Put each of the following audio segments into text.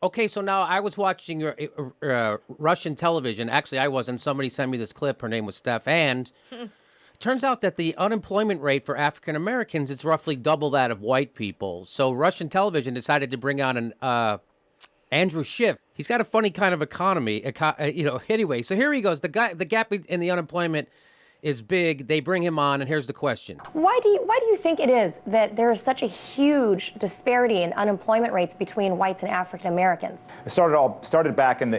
Okay, so now I was watching Russian television. Actually, I wasn't. Somebody sent me this clip. Her name was Steph. And turns out that the unemployment rate for African Americans is roughly double that of white people. So Russian television decided to bring on an Andrew Schiff. He's got a funny kind of economy. Anyway, so here he goes. The gap in the unemployment is big. They bring him on, and here's the question. Why do you think it is that there is such a huge disparity in unemployment rates between whites and African Americans? It started back with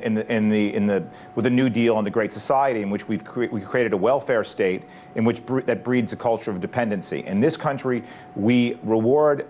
the New Deal and the Great Society, in which we created a welfare state in which that breeds a culture of dependency. In this country, we reward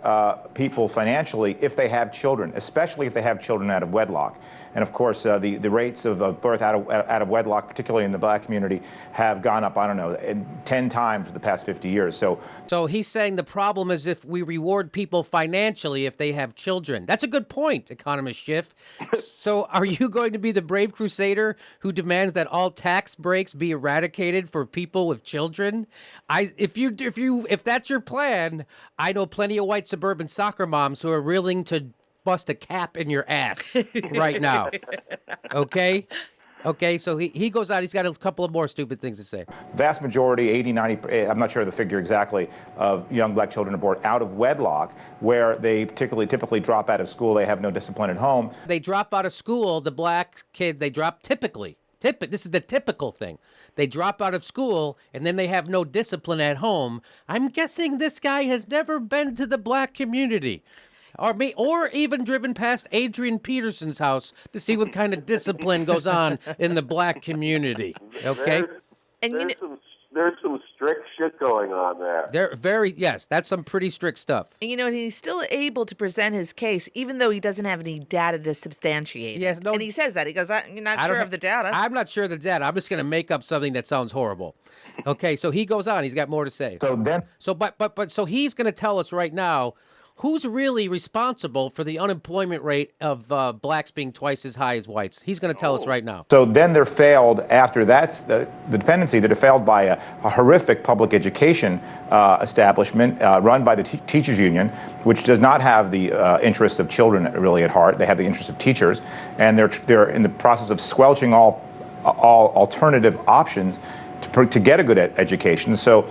people financially if they have children, especially if they have children out of wedlock. And of course, the rates of birth out of wedlock, particularly in the black community, have gone up, 10 times in the past 50 years. So he's saying the problem is if we reward people financially if they have children. That's a good point, economist Schiff. So are you going to be the brave crusader who demands that all tax breaks be eradicated for people with children? If that's your plan, I know plenty of white suburban soccer moms who are willing to bust a cap in your ass right now. Okay? Okay, so he goes out. He's got a couple of more stupid things to say. Vast majority, 80, 90, I'm not sure of the figure exactly, of young black children are born out of wedlock, where they typically drop out of school. They have no discipline at home. They drop out of school, the black kids, they drop typically. This is the typical thing. They drop out of school, and then they have no discipline at home. I'm guessing this guy has never been to the black community. Or even driven past Adrian Peterson's house to see what kind of discipline goes on in the black community. Okay? There's some strict shit going on there. Yes, that's some pretty strict stuff. And, he's still able to present his case, even though he doesn't have any data to substantiate it. Yes, no, and he says that. He goes, you're not sure of the data. I'm not sure of the data. I'm just going to make up something that sounds horrible. Okay, so he goes on. He's got more to say. So he's going to tell us right now, who's really responsible for the unemployment rate of blacks being twice as high as whites? He's going to tell us right now. So then they're failed after that's the dependency. They're failed by a horrific public education establishment run by the teachers union, which does not have the interests of children really at heart. They have the interests of teachers, and they're in the process of squelching all alternative options to get a good education. So.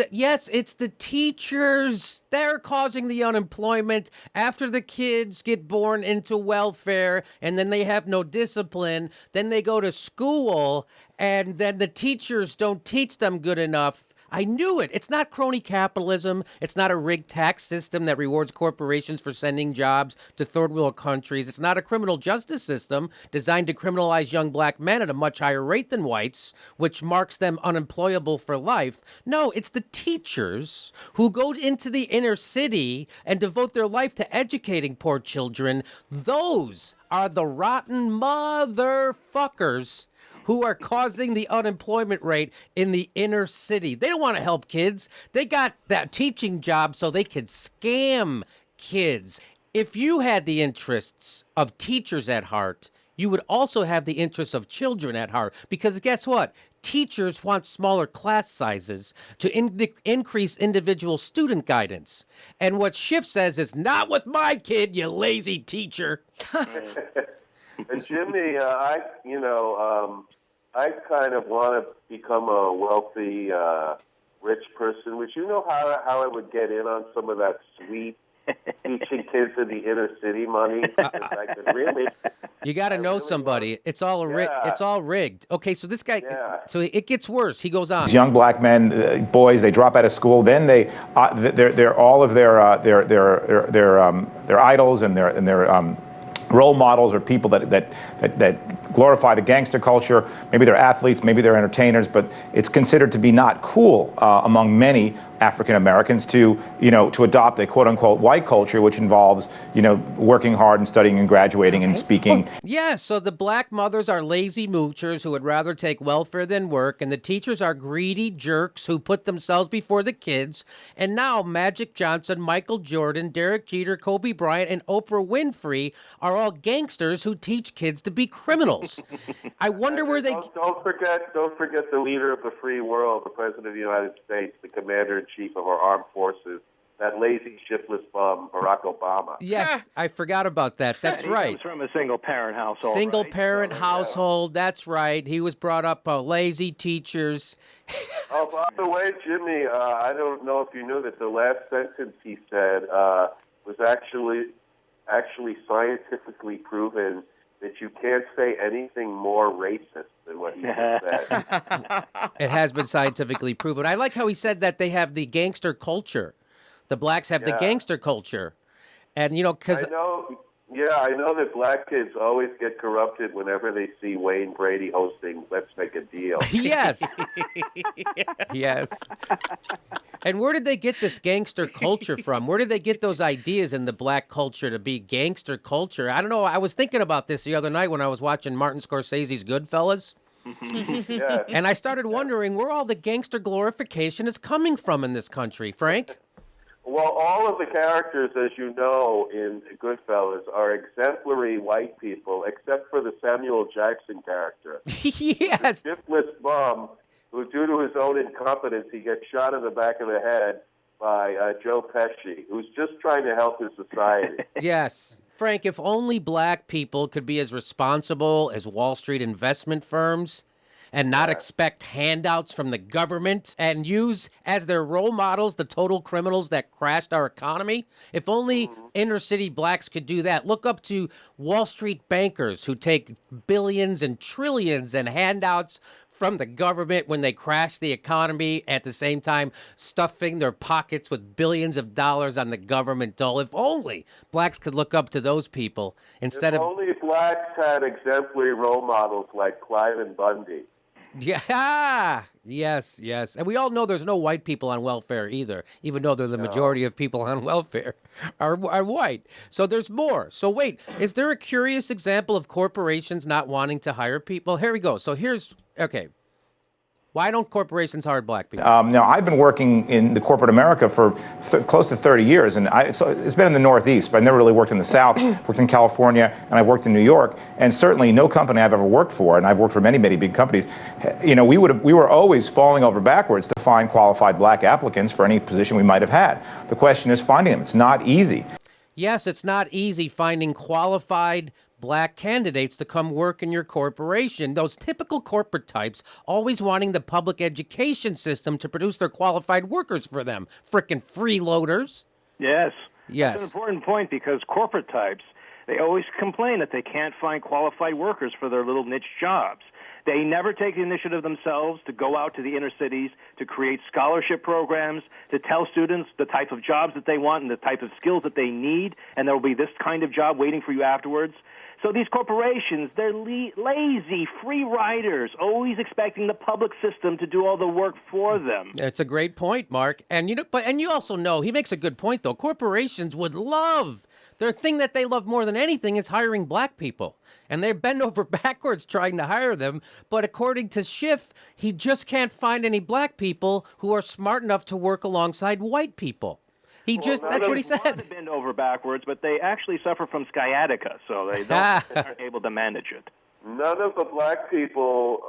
Yes, it's the teachers. They're causing the unemployment after the kids get born into welfare and then they have no discipline. Then they go to school and then the teachers don't teach them good enough. I knew it. It's not crony capitalism. It's not a rigged tax system that rewards corporations for sending jobs to third world countries. It's not a criminal justice system designed to criminalize young black men at a much higher rate than whites, which marks them unemployable for life. No, it's the teachers who go into the inner city and devote their life to educating poor children. Those are the rotten motherfuckers who are causing the unemployment rate in the inner city. They don't want to help kids. They got that teaching job so they could scam kids. If you had the interests of teachers at heart, you would also have the interests of children at heart. Because guess what? Teachers want smaller class sizes to increase individual student guidance. And what Schiff says is, not with my kid, you lazy teacher. And Jimmy, I kind of want to become a wealthy, rich person. Would you know how I would get in on some of that sweet teaching kids in the inner city money? I could really. You got to know somebody. It's all rigged. Okay, so this guy. Yeah. So it gets worse. He goes on. These young black men, boys, they drop out of school. Then they're all of their idols and their role models are people that glorify the gangster culture. Maybe they're athletes, maybe they're entertainers, but it's considered to be not cool among many African Americans to adopt a quote unquote white culture, which involves, working hard and studying and graduating and speaking. Yeah, so the black mothers are lazy moochers who would rather take welfare than work, and the teachers are greedy jerks who put themselves before the kids. And now Magic Johnson, Michael Jordan, Derek Jeter, Kobe Bryant, and Oprah Winfrey are all gangsters who teach kids to be criminals. I wonder where they... Don't forget the leader of the free world, the President of the United States, the Commander-in-Chief of our armed forces. that lazy, shiftless bum, Barack Obama. Yes, I forgot about that. That's He right. comes from a single-parent household. Single right? parent So, household. That's right. He was brought up by lazy teachers. Oh, by the way, Jimmy, I don't know if you knew that the last sentence he said was actually scientifically proven that you can't say anything more racist than what he just said. It has been scientifically proven. I like how he said that they have the gangster culture. The blacks have the Yeah. gangster culture. And, because I know that black kids always get corrupted whenever they see Wayne Brady hosting Let's Make a Deal. yes. Yes. And where did they get this gangster culture from? Where did they get those ideas in the black culture to be gangster culture? I don't know. I was thinking about this the other night when I was watching Martin Scorsese's Goodfellas. Yeah. And I started wondering where all the gangster glorification is coming from in this country, Frank. Well, all of the characters, as you know, in Goodfellas are exemplary white people, except for the Samuel Jackson character. Yes. Shiftless bum who, due to his own incompetence, he gets shot in the back of the head by Joe Pesci, who's just trying to help his society. Yes. Frank, if only black people could be as responsible as Wall Street investment firms and not expect handouts from the government and use as their role models the total criminals that crashed our economy. If only inner city blacks could do that. Look up to Wall Street bankers who take billions and trillions in handouts from the government when they crash the economy, at the same time stuffing their pockets with billions of dollars on the government dole. If only blacks could look up to those people instead If of... only blacks had exemplary role models like Clive and Bundy. Yeah, yes. And we all know there's no white people on welfare either, even though they're the majority of people on welfare are white. So there's more. So wait, is there a curious example of corporations not wanting to hire people? Here we go. So okay. Why don't corporations hire black people? Now, I've been working in the corporate America for close to 30 years, and so it's been in the Northeast, but I've never really worked in the South. Worked in California, and I've worked in New York, and certainly no company I've ever worked for, and I've worked for many, many big companies, we were always falling over backwards to find qualified black applicants for any position we might have had. The question is finding them. It's not easy. Yes, it's not easy finding qualified black candidates to come work in your corporation. Those typical corporate types always wanting the public education system to produce their qualified workers for them. Frickin' freeloaders. Yes. Yes. That's an important point because corporate types, they always complain that they can't find qualified workers for their little niche jobs. They never take the initiative themselves to go out to the inner cities, to create scholarship programs, to tell students the type of jobs that they want and the type of skills that they need, and there will be this kind of job waiting for you afterwards. So these corporations, they're lazy, free riders, always expecting the public system to do all the work for them. It's a great point, Mark. And you also know, he makes a good point though. Corporations would love, their thing that they love more than anything is hiring black people. And they bend over backwards trying to hire them. But according to Schiff, he just can't find any black people who are smart enough to work alongside white people. That's what he They want said. to bend over backwards, but they actually suffer from sciatica, so they aren't able to manage it. None of the black people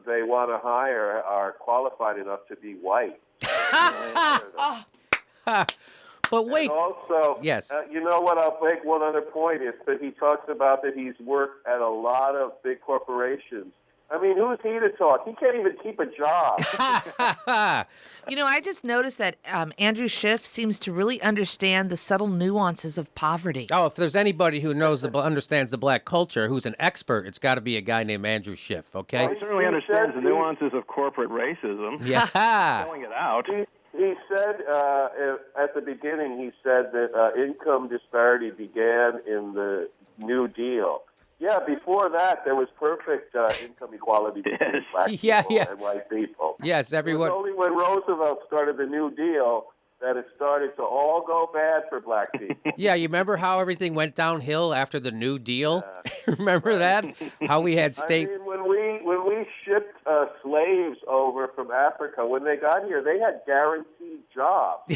they want to hire are qualified enough to be white. But wait. And also, Yes. You know what? I'll make one other point is that he talks about that he's worked at a lot of big corporations. I mean, who is he to talk? He can't even keep a job. I just noticed that Andrew Schiff seems to really understand the subtle nuances of poverty. Oh, if there's anybody who understands the black culture, who's an expert, it's got to be a guy named Andrew Schiff, okay? He certainly understands the nuances of corporate racism. Yeah. Spelling it out. He said at the beginning, he said that income disparity began in the New Deal. Yeah, before that, there was perfect income equality between black people and white people. Yes, everyone. It was only when Roosevelt started the New Deal that it started to all go bad for black people. Yeah, you remember how everything went downhill after the New Deal? Remember that? How we had state... I mean, when we shipped slaves over from Africa, when they got here, they had guaranteed jobs.